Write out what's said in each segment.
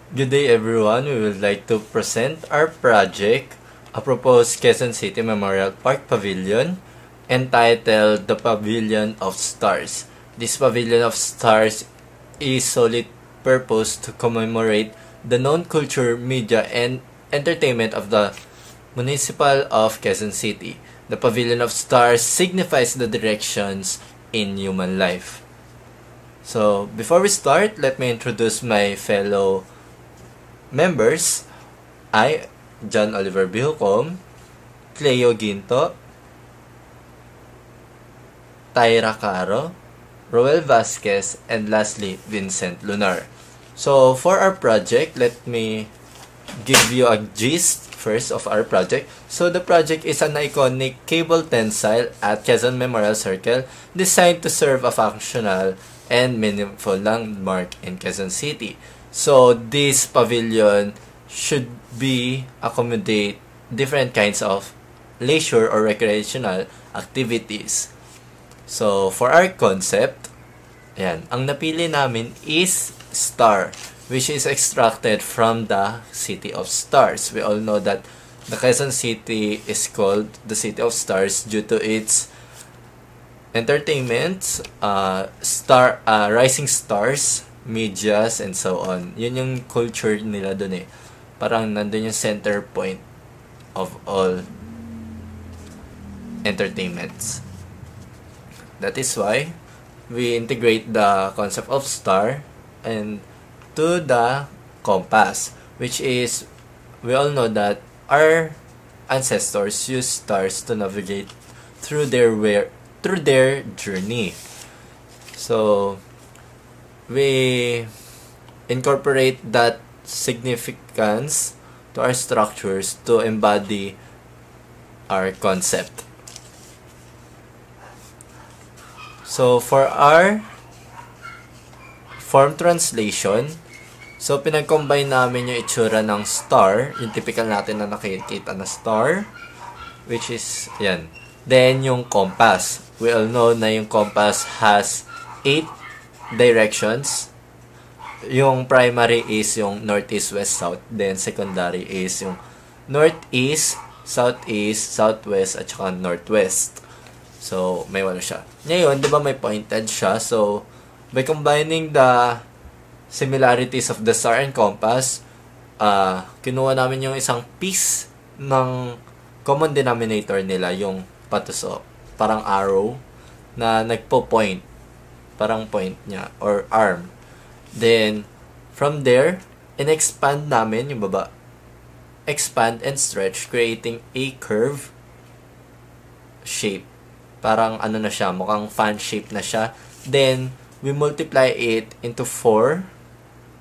Good day everyone. We would like to present our project, a proposed Quezon City Memorial Park Pavilion entitled The Pavilion of Stars. This Pavilion of Stars is solely purpose to commemorate the known culture, media, and entertainment of the Municipal of Quezon City. The Pavilion of Stars signifies the directions in human life. So, before we start, let me introduce my fellow members. I, John Oliver Bihucom, Cleo Ginto, Tyra Caro, Roel Vasquez, and lastly, Vincent Lunar. So, for our project, let me give you a gist first of our project. So, the project is an iconic cable tensile at Quezon Memorial Circle designed to serve a functional and meaningful landmark in Quezon City. So, this pavilion should be accommodate different kinds of leisure or recreational activities. So, for our concept, ayan, ang napili namin is star, which is extracted from the City of Stars. We all know that the Quezon City is called the City of Stars due to its entertainment, rising stars, medias, and so on. Yun yung culture nila dun eh. Parang nandun yung center point of all entertainments. That is why we integrate the concept of star and to the compass, which is, we all know that our ancestors used stars to navigate through their journey. So, we incorporate that significance to our structures to embody our concept. So, for our form translation, so pinag-combine namin yung itsura ng star, yung typical natin na nakikita na star, which is, yan. Then, yung compass. We all know na yung compass has 8 directions. Yung primary is yung northeast, west, south. Then, secondary is yung northeast, southeast, southwest, at saka northwest. So, may walo siya. Ngayon, di ba may pointed siya? So, by combining the similarities of the star and compass, kinuha namin yung isang piece ng common denominator nila, yung patusok, parang arrow, na nagpo-point, parang point niya, or arm. Then, from there, in-expand namin yung baba. Expand and stretch, creating a curve shape. Parang ano na siya, mukhang fan shape na siya. Then, we multiply it into 4.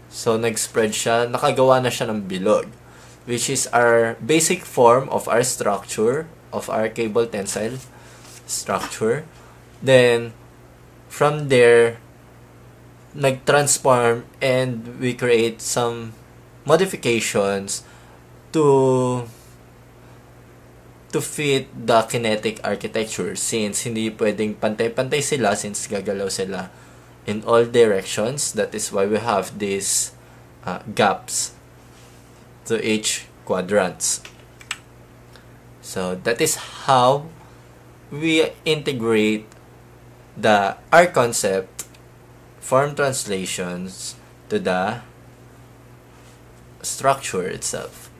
So, nag-spread siya. Nakagawa na siya ng bilog, which is our basic form of our structure, of our cable tensile structure. Then, from there, nag-transform and we create some modifications to fit the kinetic architecture, since hindi pwedeng pantay-pantay sila since gagalaw sila in all directions. That is why we have these gaps to each quadrants. So that is how we integrate our concept form translations to the structure itself.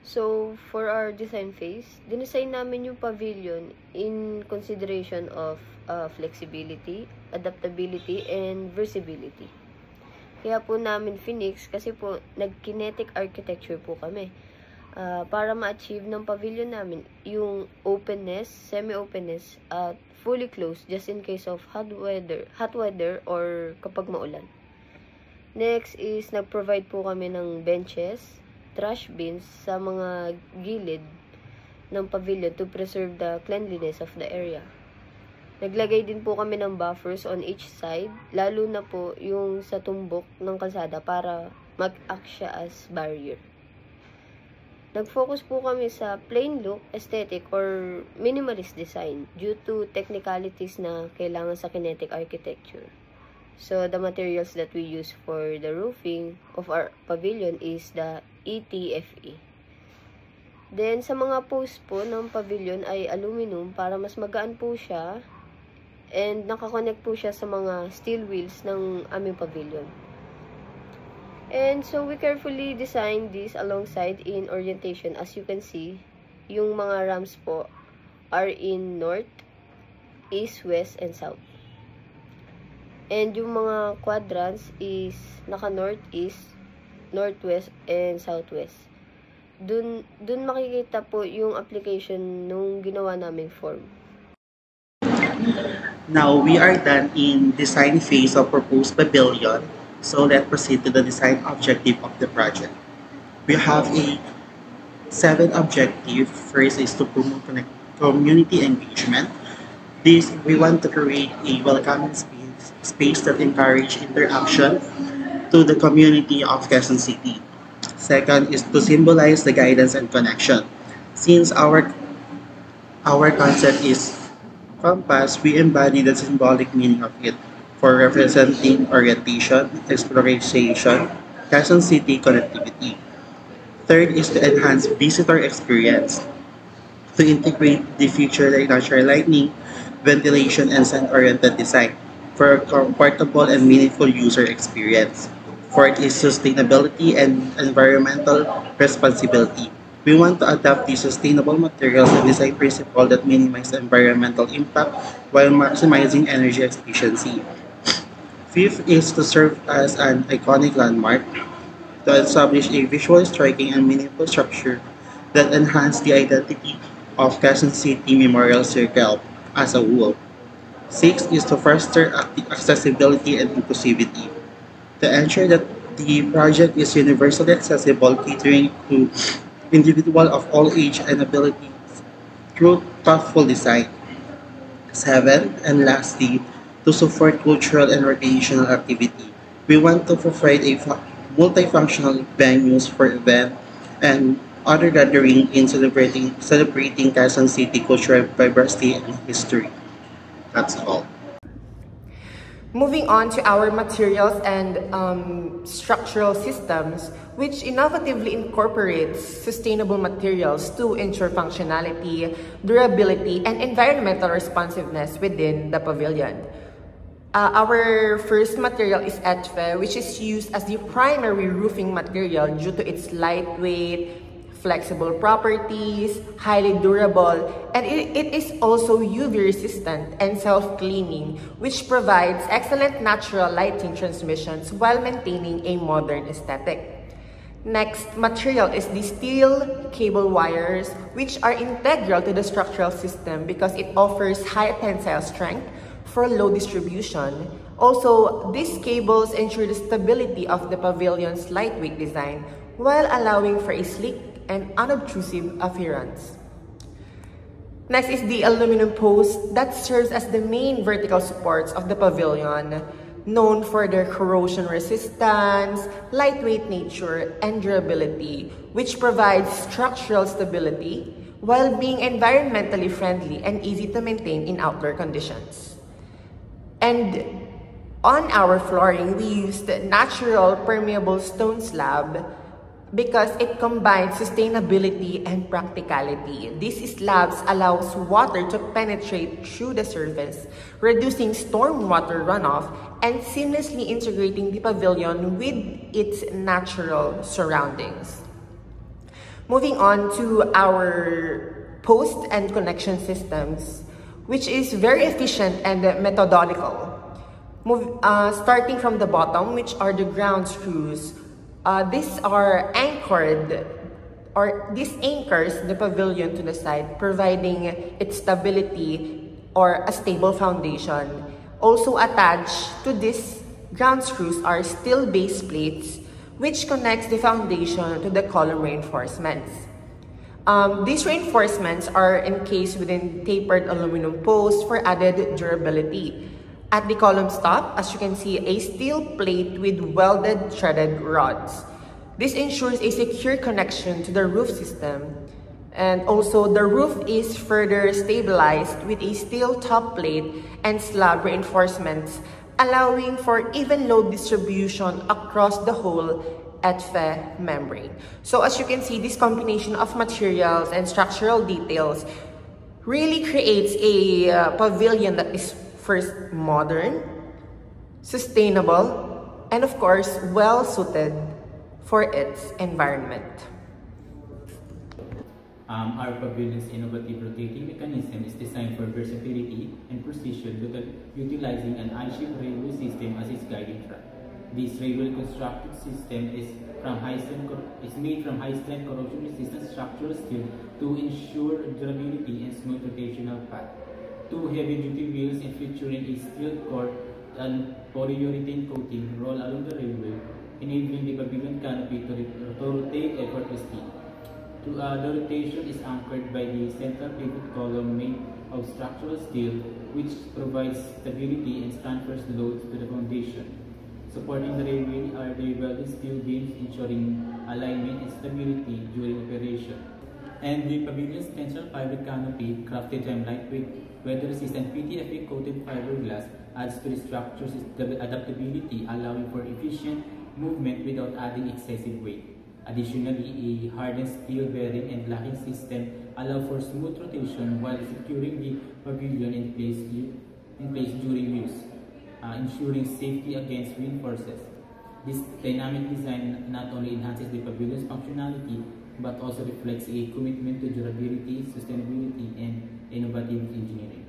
So, for our design phase, dinesign namin yung pavilion in consideration of flexibility, adaptability, and versatility. Kaya po namin Phoenix kasi po nag-kinetic architecture po kami. Para ma-achieve ng pavilion namin yung openness, semi-openness, at fully closed just in case of hot weather or kapag maulan. Next is nag-provide po kami ng benches, trash bins sa mga gilid ng pavilion to preserve the cleanliness of the area. Naglagay din po kami ng buffers on each side, lalo na po yung sa tumbok ng kalsada para mag-act siya as barrier. Nag-focus po kami sa plain look, aesthetic, or minimalist design due to technicalities na kailangan sa kinetic architecture. So, the materials that we use for the roofing of our pavilion is the ETFE. Then, sa mga post po ng pavilion ay aluminum para mas magaan po siya and nakakonect po siya sa mga steel wheels ng aming pavilion. And so, we carefully designed this alongside in orientation. As you can see, yung mga ramps po are in north, east, west, and south. And yung mga quadrants is naka-northeast, northwest, and southwest. Dun makikita po yung application nung ginawa naming form. Now, we are done in design phase of proposed pavilion. So, let's proceed to the design objective of the project. We have 7 objectives. First is to promote community engagement. We want to create a welcoming space that encourage interaction to the community of Quezon City. Second is to symbolize the guidance and connection. Since our concept is compass, we embody the symbolic meaning of it for representing orientation, exploration, Quezon City connectivity. Third is to enhance visitor experience, to integrate the feature like natural lighting, ventilation, and scent-oriented design for a comfortable and meaningful user experience. Fourth is sustainability and environmental responsibility. We want to adopt the sustainable materials and design principle that minimize environmental impact while maximizing energy efficiency. Fifth is to serve as an iconic landmark, to establish a visually striking and meaningful structure that enhance the identity of Quezon City Memorial Circle as a whole. Sixth is to foster accessibility and inclusivity, to ensure that the project is universally accessible, catering to individuals of all age and abilities through thoughtful design. Seven, and lastly, to support cultural and recreational activity. We want to provide a multifunctional venues for event and other gathering in celebrating Quezon City cultural vibrancy and history. That's all. Moving on to our materials and structural systems, which innovatively incorporates sustainable materials to ensure functionality, durability, and environmental responsiveness within the pavilion. Our first material is ETFE, which is used as the primary roofing material due to its lightweight, flexible properties, highly durable, and it is also UV resistant and self-cleaning, which provides excellent natural lighting transmissions while maintaining a modern aesthetic. Next material is the steel cable wires, which are integral to the structural system because it offers high tensile strength for low distribution. Also, these cables ensure the stability of the pavilion's lightweight design while allowing for a sleek and unobtrusive appearance. Next is the aluminum post that serves as the main vertical supports of the pavilion, known for their corrosion resistance, lightweight nature, and durability, which provides structural stability while being environmentally friendly and easy to maintain in outdoor conditions. And on our flooring, we used natural permeable stone slab because it combines sustainability and practicality. These slabs allows water to penetrate through the surface, reducing stormwater runoff and seamlessly integrating the pavilion with its natural surroundings. Moving on to our post and connection systems, which is very efficient and methodical. Starting from the bottom, which are the ground screws. These are anchored, or this anchors the pavilion to the side, providing its stability or a stable foundation. Also attached to this ground screws are steel base plates, which connects the foundation to the column reinforcements. These reinforcements are encased within tapered aluminum posts for added durability. At the column top, as you can see, a steel plate with welded threaded rods. This ensures a secure connection to the roof system. And also, the roof is further stabilized with a steel top plate and slab reinforcements allowing for even load distribution across the whole EDFE membrane. So as you can see, this combination of materials and structural details really creates a pavilion that is first modern, sustainable, and of course, well suited for its environment. Our pavilion's innovative rotating mechanism is designed for versatility and precision, utilizing an I-shaped railway system as its guiding track. This railway constructed system is made from high-strength corrosion-resistant structural steel to ensure durability and smooth rotational path. Two heavy-duty wheels featuring a steel core and polyurethane coating roll along the railway, enabling the pavilion canopy to rotate effortlessly. The rotation is anchored by the central pivot column made of structural steel, which provides stability and transfers loads to the foundation. Supporting the railway are the welded steel beams, ensuring alignment and stability during operation. And the pavilion's tensile fiber canopy, crafted from lightweight, weather-resistant PTFE-coated fiberglass, adds to the structure's adaptability, allowing for efficient movement without adding excessive weight. Additionally, a hardened steel bearing and locking system allow for smooth rotation while securing the pavilion in place during use, ensuring safety against wind forces. This dynamic design not only enhances the pavilion's functionality but also reflects a commitment to durability, sustainability, and innovative engineering.